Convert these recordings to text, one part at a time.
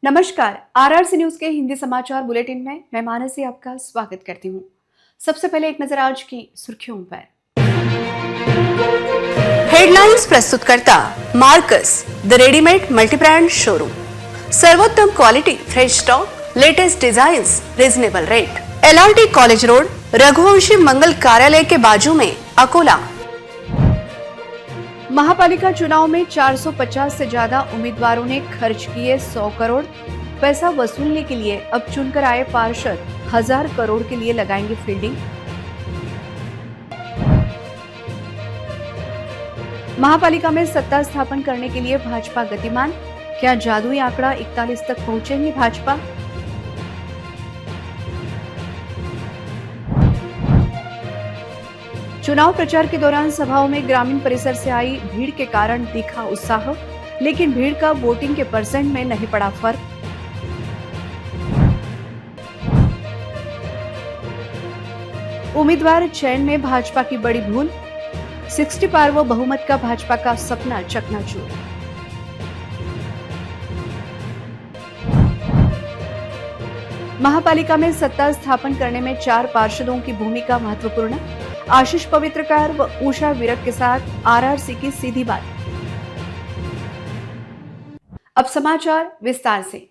नमस्कार। RRC news के हिंदी समाचार बुलेटिन में मैं मानसी आपका स्वागत करती हूँ। सबसे पहले एक नजर आज की सुर्खियों पर। हेडलाइंस प्रस्तुत करता Marcus the readymade multibrand showroom. सर्वोत्तम quality, fresh stock, latest designs, reasonable rate. LRT college road, Raghuvanshi मंगल कार्यालय के बाजू में, अकोला। महापालिका चुनाव में 450 से ज्यादा उम्मीदवारों ने खर्च किए 100 करोड़। पैसा वसूलने के लिए अब चुनकर आए पार्षद 1000 करोड़ के लिए लगाएंगे फील्डिंग। महापालिका में सत्ता स्थापन करने के लिए भाजपा गतिमान। क्या जादुई आंकड़ा 41 तक पहुंचेंगी भाजपा? चुनाव प्रचार के दौरान सभाओं में ग्रामीण परिसर से आई भीड़ के कारण दिखा उत्साह, लेकिन भीड़ का वोटिंग के परसेंट में नहीं पड़ा फर्क। उम्मीदवार चयन में भाजपा की बड़ी भूल, 60 पार वो बहुमत का भाजपा का सपना चकनाचूर। महापालिका में सत्ता स्थापन करने में 4 पार्षदों की भूमिका महत्वपूर्ण। आशीष पवित्रकार व उषा विरक के साथ आरआरसी की सीधी बात। अब समाचार विस्तार से।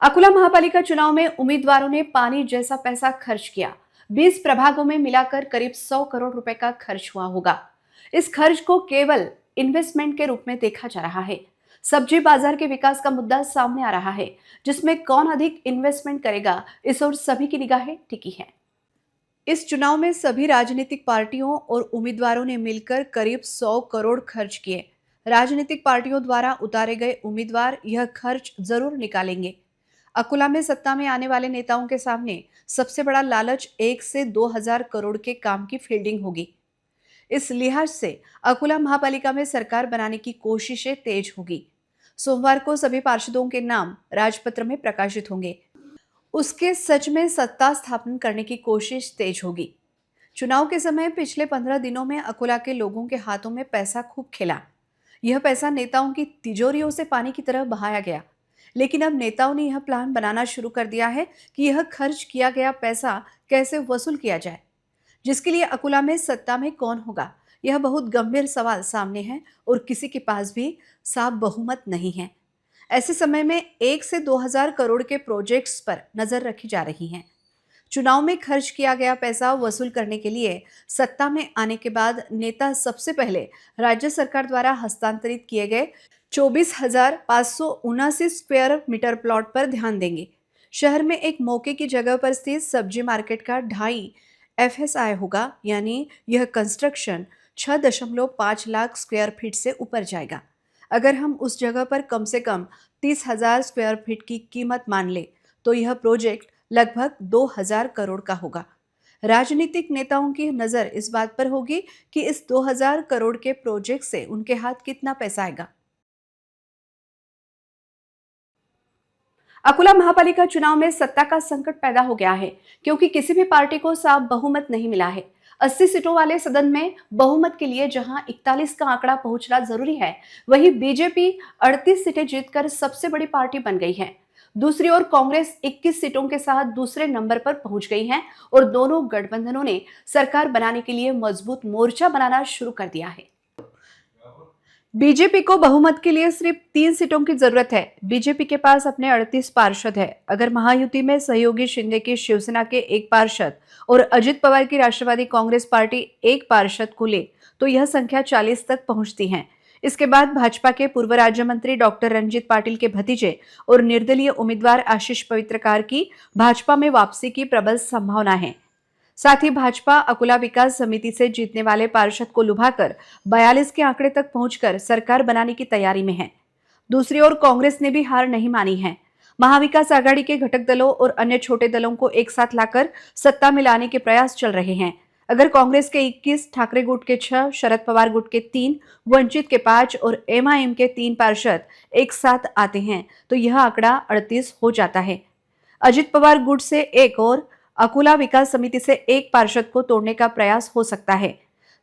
अकोला महापालिका चुनाव में उम्मीदवारों ने पानी जैसा पैसा खर्च किया। 20 प्रभागों में मिलाकर करीब 100 करोड़ रुपए का खर्च हुआ होगा। इस खर्च को केवल इन्वेस्टमेंट के रूप में देखा जा रहा है। सब्जी बाजार के विकास का मुद्दा सामने आ रहा है, जिसमें कौन अधिक इन्वेस्टमेंट करेगा, इस ओर सभी की निगाहें टिकी हैं। इस चुनाव में सभी राजनीतिक पार्टियों और उम्मीदवारों ने मिलकर करीब 100 करोड़ खर्च किए। राजनीतिक पार्टियों द्वारा उतारे गए उम्मीदवार यह खर्च जरूर निकालेंगे। अकोला में सत्ता में आने वाले नेताओं के सामने सबसे बड़ा लालच 1 से 2000 करोड़ के काम की फील्डिंग होगी। इस लिहाज से अकोला महापालिका में सरकार बनाने की कोशिशें तेज होगी। सोमवार को सभी पार्षदों के नाम राजपत्र में प्रकाशित होंगे। उसके सच में सत्ता स्थापन करने की कोशिश तेज होगी। चुनाव के समय पिछले 15 दिनों में अकोला के लोगों के हाथों में पैसा खूब खेला। यह पैसा नेताओं की तिजोरियों से पानी की तरह बहाया गया। लेकिन अब नेताओं ने यह प्लान बनाना शुरू कर दिया है कि यह खर्च किया गया पैसा कैसे वसूल किया जाए, जिसके लिए अकोला में सत्ता में कौन होगा, यह बहुत गंभीर सवाल सामने है और किसी के पास भी साफ बहुमत नहीं है। ऐसे समय में 1 से 2000 करोड़ के प्रोजेक्ट्स पर नजर रखी जा रही है। चुनाव में खर्च किया गया पैसा वसूल करने के लिए सत्ता में आने के बाद नेता सबसे पहले राज्य सरकार द्वारा हस्तांतरित किए गए 24,579 स्क्वायर मीटर प्लॉट पर ध्यान देंगे। शहर में एक मौके की जगह पर स्थित सब्जी मार्केट का 2.5 FSI होगा, यानी यह कंस्ट्रक्शन 6.5 लाख स्क्वायर फीट से ऊपर जाएगा। अगर हम उस जगह पर कम से कम 30,000 स्क्वायर फीट की कीमत मान ले तो यह प्रोजेक्ट लगभग 2000 करोड़ का होगा। राजनीतिक नेताओं की नजर इस बात पर होगी कि इस 2000 करोड़ के प्रोजेक्ट से उनके हाथ कितना पैसा आएगा। अकोला महापालिका चुनाव में सत्ता का संकट पैदा हो गया है, क्योंकि किसी भी पार्टी को साफ बहुमत नहीं मिला है। 80 सीटों वाले सदन में बहुमत के लिए जहां 41 का आंकड़ा पहुंचना जरूरी है, वहीं बीजेपी 38 सीटें जीतकर सबसे बड़ी पार्टी बन गई है। दूसरी ओर कांग्रेस 21 सीटों के साथ दूसरे नंबर पर पहुंच गई है और दोनों गठबंधनों ने सरकार बनाने के लिए मजबूत मोर्चा बनाना शुरू कर दिया है। बीजेपी को बहुमत के लिए सिर्फ 3 सीटों की जरूरत है। बीजेपी के पास अपने 38 पार्षद है। अगर महायुति में सहयोगी शिंदे की शिवसेना के 1 पार्षद और अजित पवार की राष्ट्रवादी कांग्रेस पार्टी 1 पार्षद को ले तो यह संख्या 40 तक पहुंचती है। इसके बाद भाजपा के पूर्व राज्य मंत्री डॉक्टर रंजीत पाटिल के भतीजे और निर्दलीय उम्मीदवार आशीष पवित्रकार की भाजपा में वापसी की प्रबल संभावना है। साथ ही भाजपा अकोला विकास समिति से जीतने वाले पार्षद को लुभाकर 42 के आंकड़े तक पहुंचकर सरकार बनाने की तैयारी में है। दूसरी ओर कांग्रेस ने भी हार नहीं मानी है। महाविकास आघाड़ी के घटक दलों और अन्य छोटे दलों को एक साथ लाकर सत्ता में लाने के प्रयास चल रहे हैं। अगर कांग्रेस के 21, ठाकरे गुट के 6, शरद पवार गुट के 3, वंचित के 5 और MIM के 3 पार्षद एक साथ आते हैं तो यह आंकड़ा 38 हो जाता है। अजित पवार गुट से 1 और अकोला विकास समिति से 1 पार्षद को तोड़ने का प्रयास हो सकता है।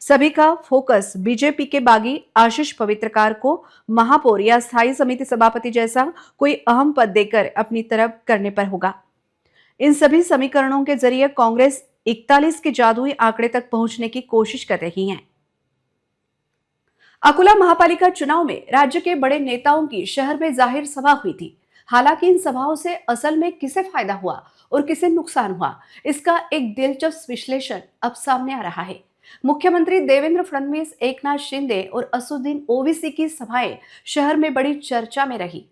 सभी का फोकस बीजेपी के बागी आशीष पवित्रकार को महापौर या स्थायी समिति सभापति जैसा कोई अहम पद देकर अपनी तरफ करने पर होगा। इन सभी समीकरणों के जरिए कांग्रेस 41 के जादुई आंकड़े तक पहुंचने की कोशिश कर रही है। अकोला महापालिका चुनाव में राज्य के बड़े नेताओं की शहर में जाहिर सभा हुई थी। हालांकि इन सभाओं से असल में किसे फायदा हुआ और किसे नुकसान हुआ, इसका एक दिलचस्प विश्लेषण अब सामने आ रहा है। मुख्यमंत्री देवेंद्र फडणवीस, एकनाथ शिंदे और असदुद्दीन ओवैसी की सभाएं शहर में बड़ी चर्चा में रही।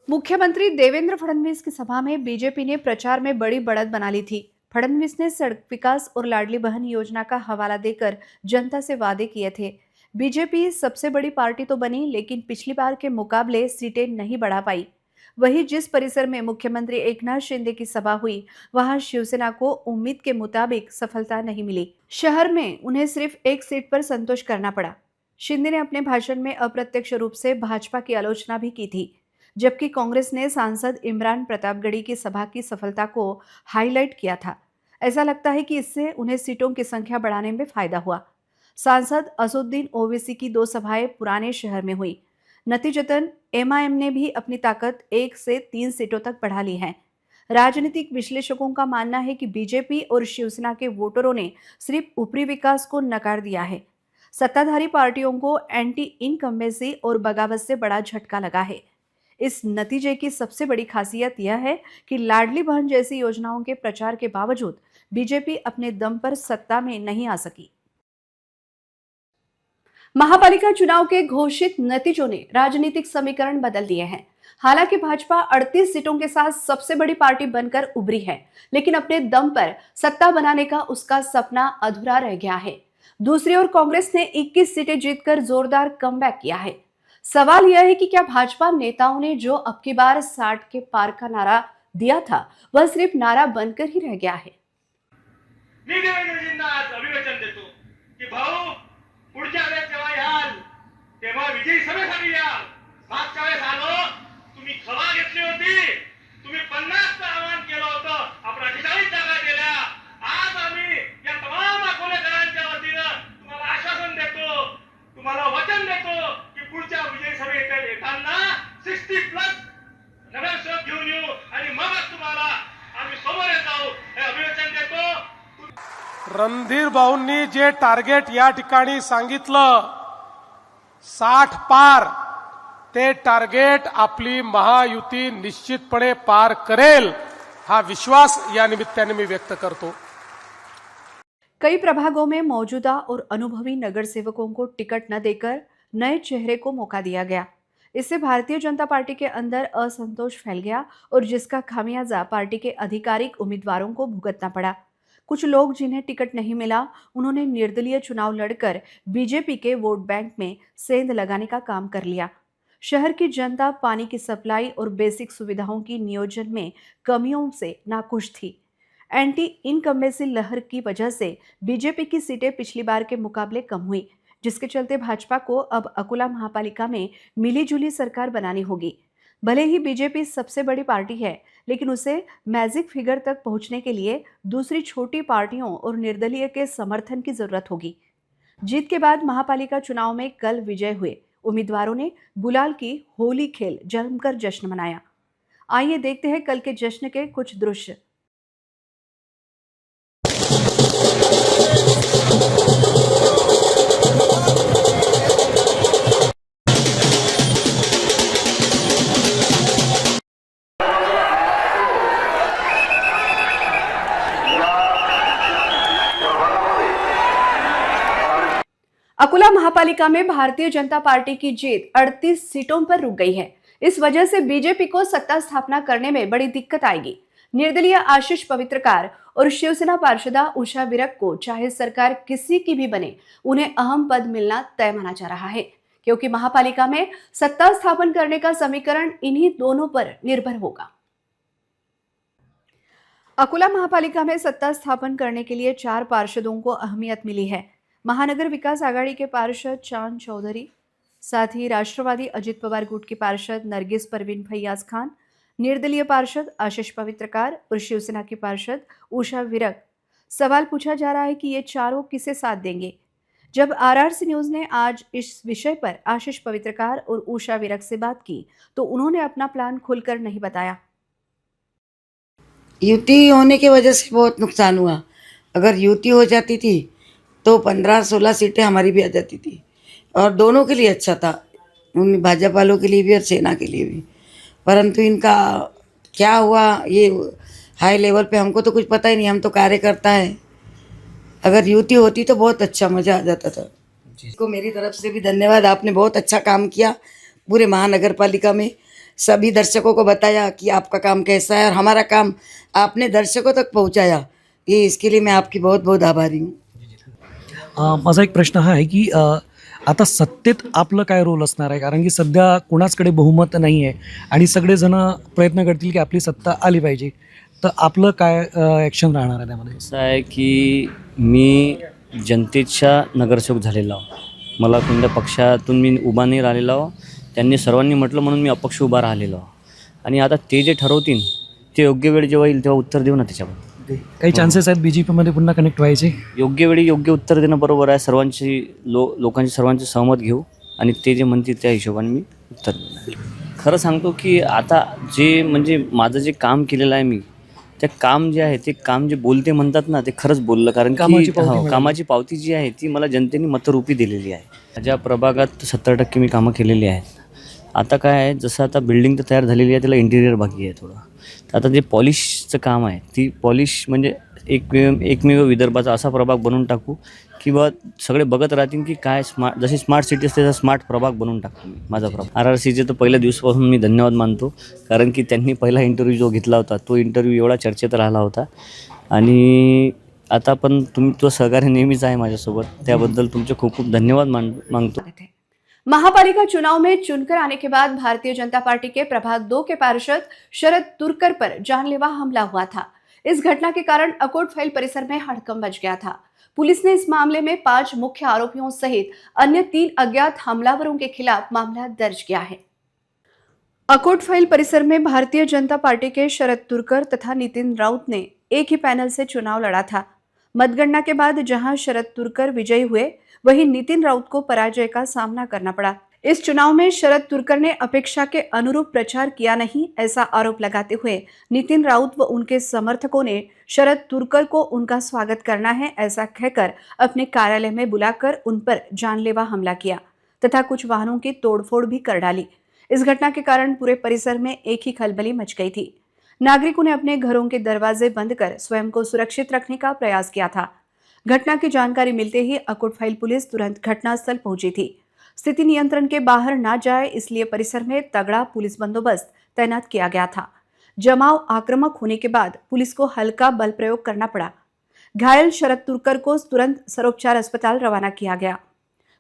मुख्यमंत्री देवेंद्र फडणवीस की सभा में बीजेपी ने प्रचार में बड़ी बढ़त बना ली थी। फडणवीस ने सड़क विकास और लाडली बहन योजना का हवाला देकर जनता से वादे किए थे। बीजेपी सबसे बड़ी पार्टी तो बनी, लेकिन पिछली बार के मुकाबले सीटें नहीं बढ़ा पाई। वहीं जिस परिसर में मुख्यमंत्री एकनाथ शिंदे की सभा हुई, वहां शिवसेना को उम्मीद के मुताबिक सफलता नहीं मिली। शहर में उन्हें सिर्फ एक सीट पर संतोष करना पड़ा। शिंदे ने अपने भाषण में अप्रत्यक्ष रूप से भाजपा की आलोचना भी की थी, जबकि कांग्रेस ने सांसद इमरान प्रतापगढ़ी की सभा की सफलता को हाईलाइट किया था। ऐसा लगता है कि इससे उन्हें सीटों की संख्या बढ़ाने में फायदा हुआ। सांसद असदुद्दीन ओवैसी की 2 सभाएं पुराने शहर में हुई। नतीजतन एमआईएम ने भी अपनी ताकत 1 से 3 सीटों तक बढ़ा ली है। राजनीतिक विश्लेषकों का मानना है कि बीजेपी और शिवसेना के वोटरों ने सिर्फ ऊपरी विकास को नकार दिया है। सत्ताधारी पार्टियों को एंटी इनकम्बेंसी और बगावत से बड़ा झटका लगा है। इस नतीजे की सबसे बड़ी खासियत यह है कि लाडली बहन जैसी योजनाओं के प्रचार के बावजूद बीजेपी अपने दम पर सत्ता में नहीं आ सकी। महापालिका चुनाव के घोषित नतीजों ने राजनीतिक समीकरण बदल दिए हैं। हालांकि भाजपा 38 सीटों के साथ सबसे बड़ी पार्टी बनकर उभरी है, लेकिन अपने दम पर सत्ता बनाने का उसका सपना अधूरा रह गया है। दूसरी ओर कांग्रेस ने 21 सीटें जीतकर जोरदार कमबैक किया है। सवाल यह है कि क्या भाजपा नेताओं ने जो अब की बार 60 के पार का नारा दिया था, वह सिर्फ नारा बनकर ही रह गया है। मी देवेंद्रजींना आज अभिवचन देतो की भाऊ, पुढच्या वेळेस जेव्हा याल तेव्हा विजयी सभेसाठी याल। मागच्या वेळेस आलो, तुम्ही सभा घेतली होती, तुम्ही 50चं आवाहन केलं होतं, आपण 48 जागा दिल्या। आज आम्ही या तमाम अकोलेकरांच्या वतीनं तुम्हाला आश्वासन देतो, तुम्हाला वचन देतो की पुढच्या विजयी सभेत येताना 60+ नगरसेवक घेऊन येऊ आणि मगच तुम्हाला आम्ही समोर जाऊ, हे अभिवचन देतो। रणधीर भाऊंनी जे टार्गेट या ठिकाणी सांगितलं 60 पार, ते टार्गेट आपली महायुती निश्चितपणे पार करेल, हा विश्वास या निमित्ताने मी व्यक्त करतो। कई प्रभागों में मौजूदा और अनुभवी नगर सेवकों को टिकट न देकर नए चेहरे को मौका दिया गया। इससे भारतीय जनता पार्टी के अंदर असंतोष फैल गया और जिसका खामियाजा पार्टी के आधिकारिक उम्मीदवारों को भुगतना पड़ा। कुछ लोग जिन्हें टिकट नहीं मिला, उन्होंने निर्दलीय चुनाव लड़कर बीजेपी के वोट बैंक में सेंध लगाने का काम कर लिया। शहर की जनता पानी की सप्लाई और बेसिक सुविधाओं की नियोजन में कमियों से नाखुश थी। एंटी इनकम्बेंसी लहर की वजह से बीजेपी की सीटें पिछली बार के मुकाबले कम हुई, जिसके चलते भाजपा को अब अकोला महापालिका में मिलीजुली सरकार बनानी होगी। भले ही बीजेपी सबसे बड़ी पार्टी है, लेकिन उसे मैजिक फिगर तक पहुंचने के लिए दूसरी छोटी पार्टियों और निर्दलीय के समर्थन की जरूरत होगी। जीत के बाद महापालिका चुनाव में कल विजय हुए उम्मीदवारों ने गुलाल की होली खेल जमकर जश्न मनाया। आइए देखते हैं कल के जश्न के कुछ दृश्य। अकोला महापालिका में भारतीय जनता पार्टी की जीत 38 सीटों पर रुक गई है। इस वजह से बीजेपी को सत्ता स्थापना करने में बड़ी दिक्कत आएगी। निर्दलीय आशीष पवित्रकार और शिवसेना पार्षदा उषा विरक को चाहे सरकार किसी की भी बने, उन्हें अहम पद मिलना तय माना जा रहा है, क्योंकि महापालिका में सत्ता स्थापन करने का समीकरण इन्हीं दोनों पर निर्भर होगा। अकोला महापालिका में सत्ता स्थापन करने के लिए 4 पार्षदों को अहमियत मिली है। महानगर विकास आघाड़ी के पार्षद चांद चौधरी, साथ ही राष्ट्रवादी अजित पवार गुट की पार्षद नरगिस परवीन फैयाज खान, निर्दलीय पार्षद आशीष पवित्रकार और शिवसेना की पार्षद उषा विरक सवाल पूछा जा रहा है कि ये चारों किसे साथ देंगे। जब आरआरसी न्यूज ने आज इस विषय पर आशीष पवित्रकार और उषा विरक से बात की तो उन्होंने अपना प्लान खुलकर नहीं बताया। युति होने की वजह से बहुत नुकसान हुआ। अगर युति हो जाती थी तो 15-16 सीटें हमारी भी आ जाती थी और दोनों के लिए अच्छा था, उन भाजपा वालों के लिए भी और सेना के लिए भी। परंतु इनका क्या हुआ ये हाई लेवल पे हमको तो कुछ पता ही नहीं, हम तो कार्यकर्ता हैं। अगर युति होती तो बहुत अच्छा मज़ा आ जाता था। इसको मेरी तरफ से भी धन्यवाद, आपने बहुत अच्छा काम किया पूरे महानगर पालिका में। सभी दर्शकों को बताया कि आपका काम कैसा है और हमारा काम आपने दर्शकों तक पहुंचाया, ये इसके लिए मैं आपकी बहुत बहुत आभारी हूँ। माझा एक प्रश्न हा आहे की आता सत्तेत आपलं काय रोल असणार आहे, कारण की सध्या कोणाचकडे बहुमत नाही आहे आणि सगळेजण प्रयत्न करतील की आपली सत्ता आली पाहिजे, तर आपलं काय ॲक्शन राहणार आहे त्यामध्ये? असं आहे की मी जनतेचा नगरसेवक झालेला आहो, मला कोणत्या पक्षातून मी उभा नाही राहिलेला आहो, त्यांनी सर्वांनी म्हटलं म्हणून मी अपक्ष उभा राहिलेलो आहो आणि आता ते जे ठरवतील ते योग्य वेळ जेव्हा येईल तेव्हा उत्तर देऊ ना त्याच्यावर. काही चान्सेस आहेत बीजेपीमध्ये पुन्हा कनेक्ट व्हायचे? योग्य वेळी योग्य उत्तर देणं बरोबर आहे. सर्वांची लोकांची सर्वांचे सहमत घेऊ आणि ते जे म्हणतील त्या हिशोबाने मी उत्तर देणार. खरं सांगतो की आता जे म्हणजे माझं जे काम केलेलं आहे मी, ते काम जे आहे ते काम जे बोलते म्हणतात ना ते खरंच बोललं, कारण की कामाची पावती जी आहे ती मला जनतेने मतरूपी दिलेली आहे. माझ्या प्रभागात 70% मी कामं केलेली आहेत. आता काय आहे, जसं आता बिल्डिंग तर तयार झालेली आहे, त्याला इंटिरियर बाकी आहे थोडं. आता जे पॉलिशचं काम आहे, ती पॉलिश म्हणजे एकमेव विदर्भाचा असा प्रभाग बनवून टाकू की बा सगळे बघत राहतील की काय स्मार्ट, जशी स्मार्ट सिटी असते तसा स्मार्ट प्रभाग बनवून टाकतो मी माझा प्रभाग. RRCचे तर पहिल्या दिवसापासून मी धन्यवाद मानतो, कारण की त्यांनी पहिला इंटरव्ह्यू जो घेतला होता तो इंटरव्ह्यू एवढा चर्चेत राहिला होता आणि आता पण तुम्ही तो सहकार्य नेहमीच आहे माझ्यासोबत, त्याबद्दल तुमचे खूप खूप धन्यवाद मांगतो. महापालिका चुनाव में चुनकर आने के बाद भारतीय जनता पार्टी के प्रभाग 2 के पार्षद शरद तुरकर पर जानलेवा हमला हुआ था। इस घटना के कारण अकोट फाइल परिसर में हड़कंप मच गया था। पुलिस ने इस मामले में 5 मुख्य आरोपियों सहित अन्य 3 अज्ञात हमलावरों के खिलाफ मामला दर्ज किया है। अकोट फाइल परिसर में भारतीय जनता पार्टी के शरद तुरकर तथा नितिन राउत ने एक ही पैनल से चुनाव लड़ा था। मतगणना के बाद जहां शरद तुरकर विजयी हुए, वहीं नितिन राउत को पराजय का सामना करना पड़ा। इस चुनाव में शरद तुरकर ने अपेक्षा के अनुरूप प्रचार किया नहीं, ऐसा आरोप लगाते हुए नितिन राउत व उनके समर्थकों ने शरद तुरकर को उनका स्वागत करना है ऐसा कहकर अपने कार्यालय में बुलाकर उन पर जानलेवा हमला किया तथा कुछ वाहनों की तोड़फोड़ भी कर डाली। इस घटना के कारण पूरे परिसर में एक ही खलबली मच गई थी। नागरिकों ने अपने घरों के दरवाजे बंद कर स्वयं को सुरक्षित रखने का प्रयास किया था। घटना की जानकारी मिलते ही अकोट फाइल पुलिस तुरंत घटनास्थल पहुंची थी। स्थिति नियंत्रण के बाहर ना जाए इसलिए परिसर में तगड़ा पुलिस बंदोबस्त तैनात किया गया था। जमाव आक्रामक होने के बाद पुलिस को हल्का बल प्रयोग करना पड़ा। घायल शरद तुरकर को तुरंत सर्वोपचार अस्पताल रवाना किया गया।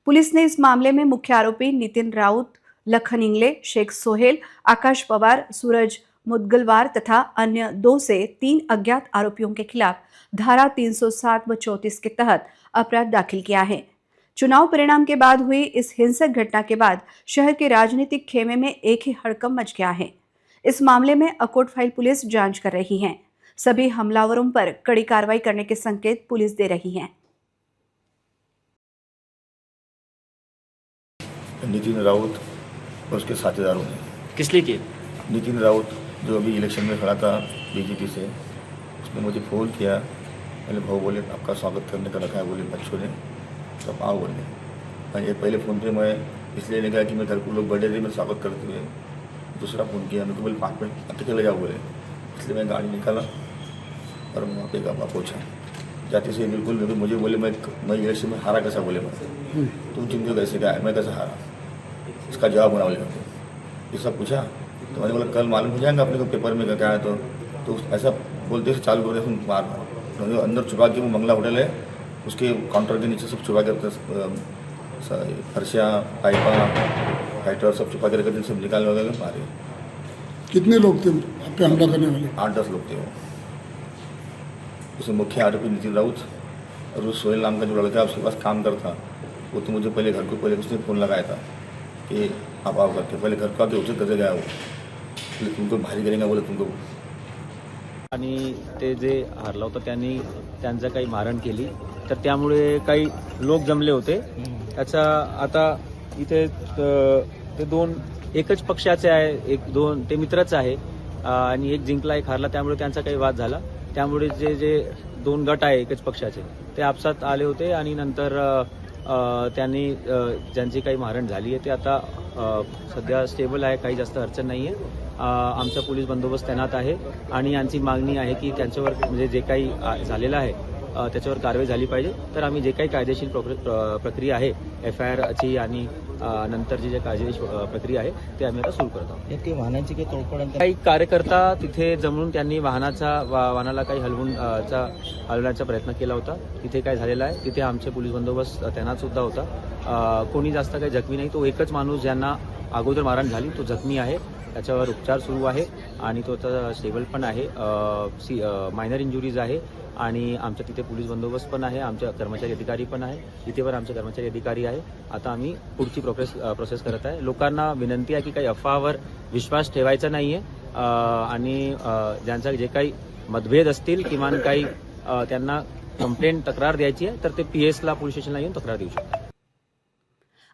पुलिस ने इस मामले में मुख्य आरोपी नितिन राउत, लखन इंगले, शेख सोहेल, आकाश पवार, सूरज मुदगलवार तथा अन्य 2 से 3 अज्ञात आरोपियों के खिलाफ धारा 307 व 34 के तहत अपराध दाखिल किया है। चुनाव परिणाम के बाद हुई इस हिंसक घटना के बाद शहर के राजनीतिक खेमे में एक ही हड़कंप मच गया है। इस मामले में अकोट फाइल पुलिस जांच कर रही है। सभी हमलावरों पर कड़ी कार्रवाई करने के संकेत पुलिस दे रही है। नितिन राउत और उसके साथीदारों ने। किस लिए किए? नितिन राउत जो अभी इलेक्शन में खड़ा था बीजेपी से, उसने मुझे फ़ोन किया। पहले भाऊ बोले आपका स्वागत करने का रखा है, बोले बच्चों ने तो आप आओ बोले। मैं पहले फ़ोन पे मैं इसलिए नहीं कहा कि मैं घर को लोग बर्थडे थे मैं स्वागत करते हुए, दूसरा फ़ोन किया मैं तो बोले 5 मिनट आते चले जाओ बोले, इसलिए मैं गाड़ी निकाला और वहाँ पे पहुँचा। जाते से बिल्कुल मुझे बोले मैं इलेक्शन में हारा कैसा, बोले मैं तुम चिंतित कैसे क्या है, मैं कैसे हारा, इसका जवाब बना बोले। ये सब पूछा तो मैंने बोला कल मालूम हो जाएगा अपने को पेपर में क्या है। तो ऐसा बोलते से चालू कर दिया मार मार। अंदर छुपा के वो मंगला होटल है उसके काउंटर के नीचे सब छुपा के फर्शियाँ, पाइपा, फाइटर सब छुपा के रखते, सब निकाल वगैरह मारे। कितने लोग थे आप पे हमला करने वाले? 8-10 लोग थे वो। उसमें मुख्य आरोपी नितिन राउत और वो सोहेल नाम का जो लड़का उसके पास काम करता, वो तो मुझे पहले घर को पहले उसने फ़ोन लगाया था कि आप आओ करके, पहले घर को आके उसे करके गया वो, बोले तुमको भारी करेंगे, बोले तुमको आणि ते जे हारला होता त्यांनी त्यांचं काही मारण केली, तर त्यामुळे काही लोक जमले होते. त्याचा आता इथे ते दोन एकच पक्षाचे आहे, एक दोन ते मित्रच आहे आणि एक जिंकला एक हारला, त्यामुळे त्यांचा काही वाद झाला. त्यामुळे जे दोन गट आहे एकच पक्षाचे ते आपसात आले होते आणि नंतर त्यांनी ज्यांची काही मारण झाली आहे ते आता सध्या स्टेबल आहे, काही जास्त अडचण नाही आहे. आमचा पोलीस बंदोबस्त तैनात आहे आणि यांची मागणी आहे की त्यांच्यावर म्हणजे जे काही झालेलं आहे त्याच्यावर कारवाई झाली पाहिजे. तर आम्ही जे काही कायदेशीर प्रक्रिया आहे FIRची आणि नंतरची जे कायदेशीर प्रक्रिया आहे ते आम्ही आता सुरू करत आहोत. वाहनांची काही तोडफोड काही कार्यकर्ता तिथे जमून त्यांनी वाहनाला काही हलवण्याचा प्रयत्न केला होता. तिथे काय झालेलं आहे, तिथे आमचे पोलीस बंदोबस्त तैनात सुद्धा होता. कोणी जास्त काही जखमी नाही. तो एकच माणूस ज्यांना अगोदर मारण झाली तो जखमी आहे, त्याच्यावर उपचार सुरू आहे आणि तो आता स्टेबल पण आहे. मायनर इंजुरीज आहे आणि आमच्या तिथे पोलीस बंदोबस्त पण आहे, आमच्या कर्मचारी अधिकारी पण आहे, इथे पण आमचे कर्मचारी अधिकारी आहे. आता आम्ही पुढची प्रोसेस करत आहे. लोकांना विनंती आहे की काही अफवावर विश्वास ठेवायचा नाही आहे आणि ज्यांचा जे काही मतभेद असतील किमान काही त्यांना कंप्लेंट तक्रार द्यायची आहे तर ते PS पोलीस स्टेशनला येऊन तक्रार देऊ शकतात.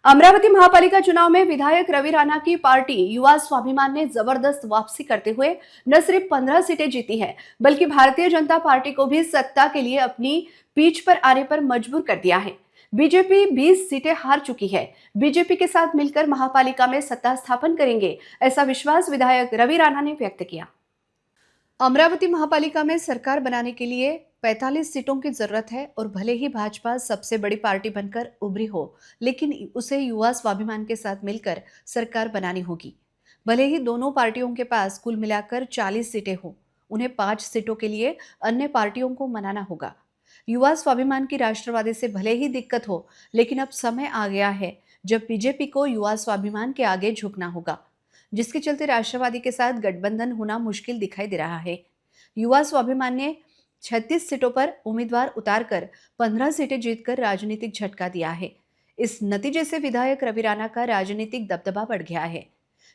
अमरावती महापालिका चुनाव में विधायक रवि राणा की पार्टी युवा स्वाभिमान ने जबरदस्त वापसी करते हुए न सिर्फ 15 सीटें जीती है, बल्कि भारतीय जनता पार्टी को भी सत्ता के लिए अपनी पीठ पर आने पर मजबूर कर दिया है। बीजेपी 20 सीटें हार चुकी है। बीजेपी के साथ मिलकर महापालिका में सत्ता स्थापन करेंगे, ऐसा विश्वास विधायक रवि राणा ने व्यक्त किया। अमरावती महापालिका में सरकार बनाने के लिए 45 सीटों की जरूरत है और भले ही भाजपा सबसे बड़ी पार्टी बनकर उभरी हो, लेकिन उसे युवा स्वाभिमान के साथ मिलकर सरकार बनानी होगी। भले ही दोनों पार्टियों के पास कुल मिलाकर 40 सीटें हो, उन्हें 5 सीटों के लिए अन्य पार्टियों को मनाना होगा। युवा स्वाभिमान की राष्ट्रवादी से भले ही दिक्कत हो, लेकिन अब समय आ गया है जब बीजेपी को युवा स्वाभिमान के आगे झुकना होगा, जिसके चलते राष्ट्रवादी के साथ गठबंधन होना मुश्किल दिखाई दे रहा है। युवा स्वाभिमान ने 36 सीटों पर उम्मीदवार उतारकर 15 सीटें जीतकर राजनीतिक झटका दिया है। इस नतीजे से विधायक रवि राणा का राजनीतिक दबदबा बढ़ गया है।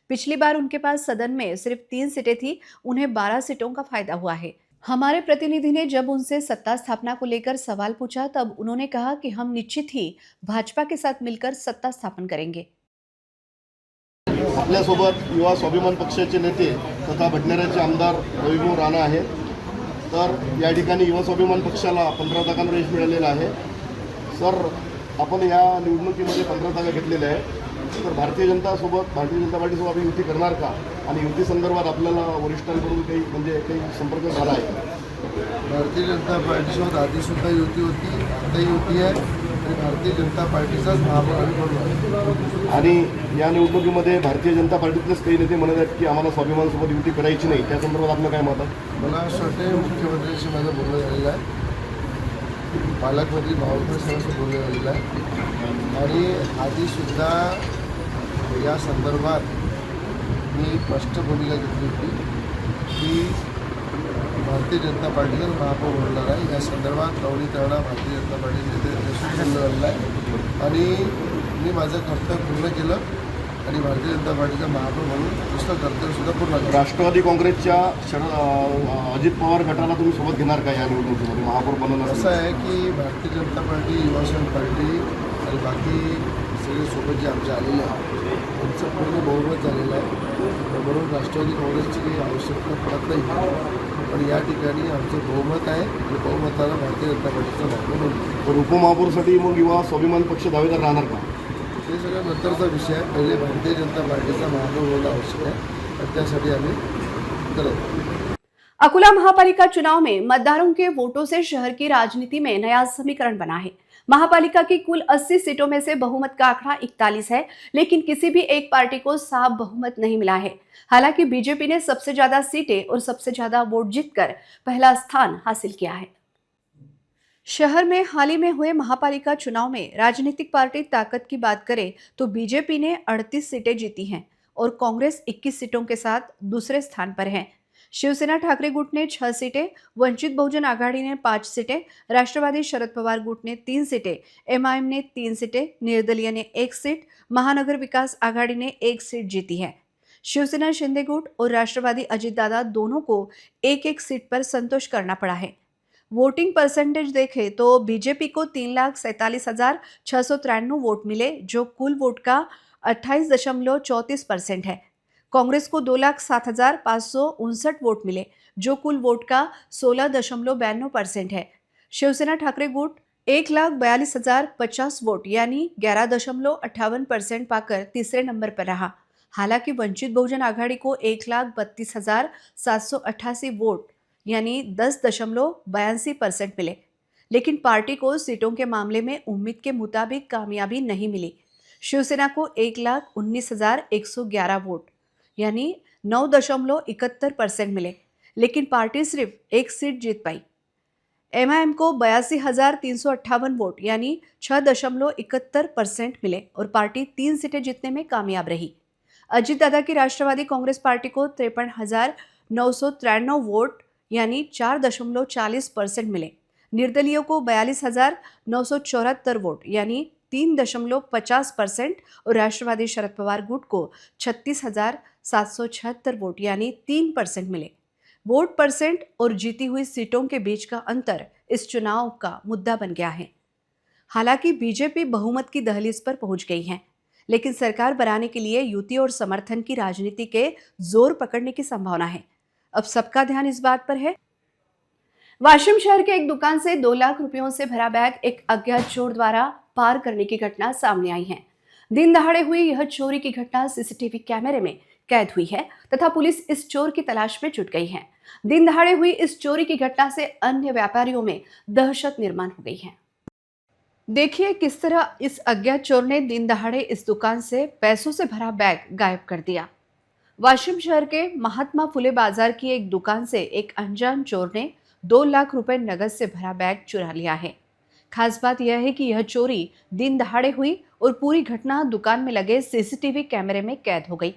पिछली बार उनके पास सदन में सिर्फ 3 सीटें थी, उन्हें 12 सीटों का फायदा हुआ है। हमारे प्रतिनिधि ने जब उनसे सत्ता स्थापना को लेकर सवाल पूछा तब उन्होंने कहा कि हम निश्चित ही भाजपा के साथ मिलकर सत्ता स्थापन करेंगे। आपल्यासोबत युवा स्वाभिमान पक्षाचे नेते तथा भटनेराचे आमदार रविभाऊ राणा आहेत. तर या ठिकाणी युवा स्वाभिमान पक्षाला 15 जागांवर यश मिळालेलं आहे. सर, आपण या निवडणुकीमध्ये 15 जागा घेतलेल्या आहे. तर भारतीय जनता पार्टीसोबत आपण युती करणार का आणि युती संदर्भात आपल्याला वरिष्ठांकडून काही संपर्क झाला आहे? भारतीय जनता पार्टीसोबत आधीसुद्धा युती होती, आता युती आहे आणि भारतीय जनता पार्टीचाच महापौर. आणि या निवडणुकीमध्ये भारतीय जनता पार्टीतलेच काही नेते म्हणत आहेत की आम्हाला स्वाभिमानसोबत युती करायची नाही, त्या संदर्भात आपलं काय मत आहे? मला असं वाटतं मुख्यमंत्र्यांशी माझं बोलणं झालेलं आहे, पालकमंत्री बावनकुळे सरांशी बोलणं झालेलं आहे आणि आधीसुद्धा या संदर्भात मी स्पष्ट भूमिका घेतली होती की भारतीय जनता पार्टीचाच महापौर होणार आहे. या संदर्भात नवनीत राणा भारतीय जनता पार्टीचे बोलणं झालेलं आहे आणि मी माझं कर्तव्य पूर्ण केलं आणि भारतीय जनता पार्टीचा महापौर म्हणून दुसरं कर्तव्यसुद्धा पूर्ण केलं. राष्ट्रवादी काँग्रेसच्या अजित पवार गटाला तुम्ही सोबत घेणार का या निवडणुकीमध्ये महापौर बनवणार? असं आहे की भारतीय जनता पार्टी, युवासेना पार्टी आणि बाकी सगळे सोबत जे आमचे आलेले आहेत त्यांचं पूर्ण बहुमत झालेलं आहे. म्हणून राष्ट्रवादी काँग्रेसची काही आवश्यकता पडत नाही. पण या ठिकाणी आमचं बहुमत आहे आणि बहुमताला भारतीय जनता पार्टीचा महापौर होईल. तर उपमहापौरसाठी मग युवा स्वाभिमान पक्ष दावेदार राहणार का? हे सगळं नंतरचा विषय आहे. पहिले भारतीय जनता पार्टीचा महापौर होणं आवश्यक आहे आणि त्यासाठी आम्ही करत. अकोला महापालिका चुनाव में मतदारों के वोटों से शहर की राजनीति में नया समीकरण बना है। महापालिका की कुल 80 सीटों में से बहुमत का आंकड़ा 41 है, लेकिन किसी भी एक पार्टी को साफ बहुमत नहीं मिला है। हालांकि बीजेपी ने सबसे ज्यादा सीटें और सबसे ज्यादा वोट जीतकर पहला स्थान हासिल किया है। शहर में हाल ही में हुए महापालिका चुनाव में राजनीतिक पार्टी ताकत की बात करें तो बीजेपी ने 38 सीटें जीती हैं और कांग्रेस 21 सीटों के साथ दूसरे स्थान पर है। शिवसेना ठाकरे गुट ने 6 सीटें, वंचित बहुजन आघाड़ी ने 5 सीटें, राष्ट्रवादी शरद पवार गुट ने 3 सीटें, MIM ने 3 सीटें, निर्दलीय ने 1 सीट, महानगर विकास आघाड़ी ने 1 सीट जीती है। शिवसेना शिंदे गुट और राष्ट्रवादी अजितदादा दोनों को एक एक सीट पर संतोष करना पड़ा है। वोटिंग परसेंटेज देखें तो बीजेपी को 3,47,693 वोट मिले, जो कुल वोट का 28.34% है। कांग्रेस को 2,07,559 वोट मिले, जो कुल वोट का 16.92% है। शिवसेना ठाकरे गुट 1,42,050 वोट यानी 11.58% पाकर तीसरे नंबर पर रहा। हालांकि वंचित बहुजन आघाड़ी को 1,32,788 वोट यानी 10.82% मिले, लेकिन पार्टी को सीटों के मामले में उम्मीद के मुताबिक कामयाबी नहीं मिली। शिवसेना को 1,19,111 वोट यानी 9.71% मिले, लेकिन पार्टी सिर्फ एक सीट जीत पाई। एमआईएम को 82,358 वोट यानी 6.71% मिले और पार्टी 3 सीटें जीतने में कामयाब रही। अजितदादा की राष्ट्रवादी कांग्रेस पार्टी को 53,993 वोट यानी 4.40% मिले। निर्दलीयों को 42,974 वोट यानी 3.50% और राष्ट्रवादी शरद पवार गुट को 36,776 वोट यानी 3% मिले। वोट परसेंट और जीती हुई सीटों के बीच का अंतर इस चुनाव का मुद्दा बन गया है। हालांकि बीजेपी बहुमत की दहलीज पर पहुंच गई है, लेकिन सरकार बनाने के लिए युति और समर्थन की राजनीति के जोर पकड़ने की संभावना है। अब सबका ध्यान इस बात पर है। वाशिम शहर के एक दुकान से 2 लाख रुपयों से भरा बैग एक अज्ञात चोर द्वारा पार करने की घटना सामने आई है। दिन दहाड़े हुई यह चोरी की घटना सीसीटीवी कैमरे में कैद हुई है तथा पुलिस इस चोर की तलाश में जुट गई है। दिन दहाड़े हुई इस चोरी की घटना से अन्य व्यापारियों में दहशत निर्माण हो गई है। देखिए किस तरह इस अज्ञात चोर ने दिन दहाड़े इस दुकान से पैसों से भरा बैग गायब कर दिया। वाशिम शहर के महात्मा फुले बाजार की एक दुकान से एक अनजान चोर ने 2 लाख रुपए नगद से भरा बैग चुरा लिया है। खास बात यह है कि यह चोरी दिन दहाड़े हुई और पूरी घटना दुकान में लगे सीसीटीवी कैमरे में कैद हो गई।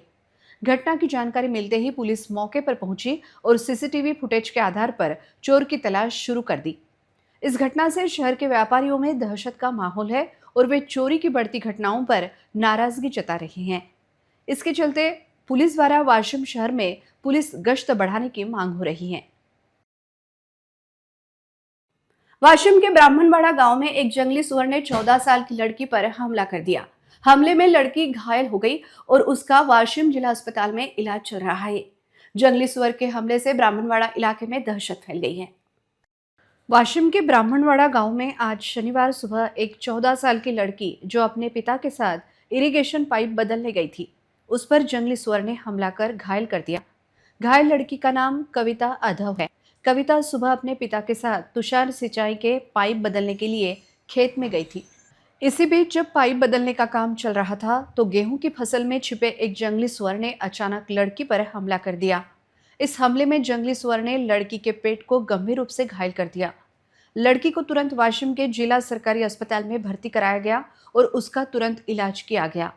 घटना की जानकारी मिलते ही पुलिस मौके पर पहुंची और सीसीटीवी फुटेज के आधार पर चोर की तलाश शुरू कर दी। इस घटना से शहर के व्यापारियों में दहशत का माहौल है और वे चोरी की बढ़ती घटनाओं पर नाराजगी जता रहे हैं। इसके चलते पुलिस द्वारा वाशिम शहर में पुलिस गश्त बढ़ाने की मांग हो रही है। वाशिम के ब्राह्मणवाड़ा गांव में एक जंगली सुअर ने 14 साल की लड़की पर हमला कर दिया। हमले में लड़की घायल हो गई और उसका वाशिम जिला अस्पताल में इलाज चल रहा है। जंगली सुअर के हमले से ब्राह्मणवाड़ा इलाके में दहशत फैल गई है। वाशिम के ब्राह्मणवाड़ा गांव में आज शनिवार सुबह एक 14 साल की लड़की जो अपने पिता के साथ इरिगेशन पाइप बदलने गई थी, उस पर जंगली सुअर ने हमला कर घायल कर दिया। घायल लड़की का नाम कविता अधव है। कविता सुबह अपने पिता के साथ तुषार सिंचाई के पाइप बदलने के लिए खेत में गई थी। इसी बीच जब पाइप बदलने का काम चल रहा था तो गेहूं की फसल में छिपे एक जंगली सुअर ने अचानक लड़की पर हमला कर दिया। इस हमले में जंगली सुअर ने लड़की के पेट को गंभीर रूप से घायल कर दिया। लड़की को तुरंत वाशिम के जिला सरकारी अस्पताल में भर्ती कराया गया और उसका तुरंत इलाज किया गया।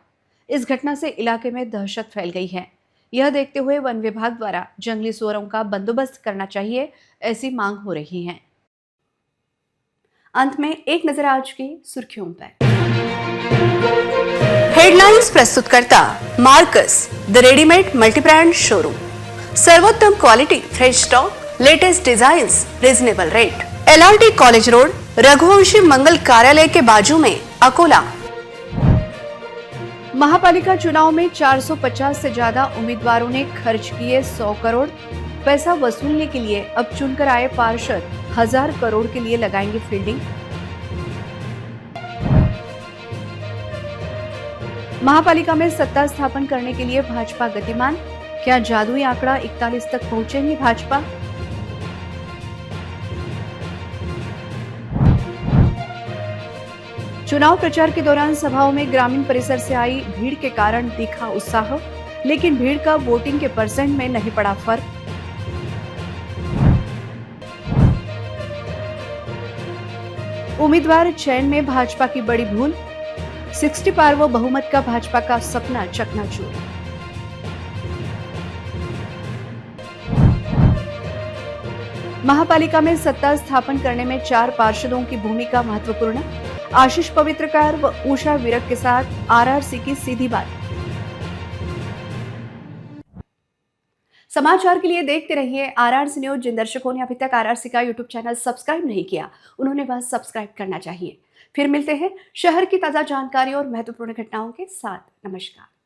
इस घटना से इलाके में दहशत फैल गई है। यह देखते हुए वन विभाग द्वारा जंगली सुअरों का बंदोबस्त करना चाहिए, ऐसी मांग हो रही है। अंत में एक नजर आज की सुर्खियों पर। हेडलाइंस प्रस्तुत करता Marcus the readymade multibrand showroom. सर्वोत्तम quality, fresh stock, latest designs, reasonable rate. LRT college road, Raghuvanshi मंगल कार्यालय के बाजू में, अकोला। महापालिका चुनाव में 450 से ज्यादा उम्मीदवारों ने खर्च किए 100 करोड़। पैसा वसूलने के लिए अब चुनकर आए पार्षद 1000 करोड़ के लिए लगाएंगे फील्डिंग। महापालिका में सत्ता स्थापन करने के लिए भाजपा गतिमान। क्या जादुई आंकड़ा 41 तक पहुंचेंगी भाजपा? चुनाव प्रचार के दौरान सभाओं में ग्रामीण परिसर से आई भीड़ के कारण दिखा उत्साह, लेकिन भीड़ का वोटिंग के परसेंट में नहीं पड़ा फर्क। उम्मीदवार चयन में भाजपा की बड़ी भूल। 60 पार वो बहुमत का भाजपा का सपना चकनाचूर। महापालिका में सत्ता स्थापन करने में 4 पार्षदों की भूमिका महत्वपूर्ण। आशीष पवित्रकार व उषा विरक के साथ RRC की सीधी बात। समाचार के लिए देखते रहिए RRC न्यूज। जिन दर्शकों ने अभी तक RRC का यूट्यूब चैनल सब्सक्राइब नहीं किया, उन्होंने वह सब्सक्राइब करना चाहिए। फिर मिलते हैं शहर की ताजा जानकारी और महत्वपूर्ण घटनाओं के साथ। नमस्कार।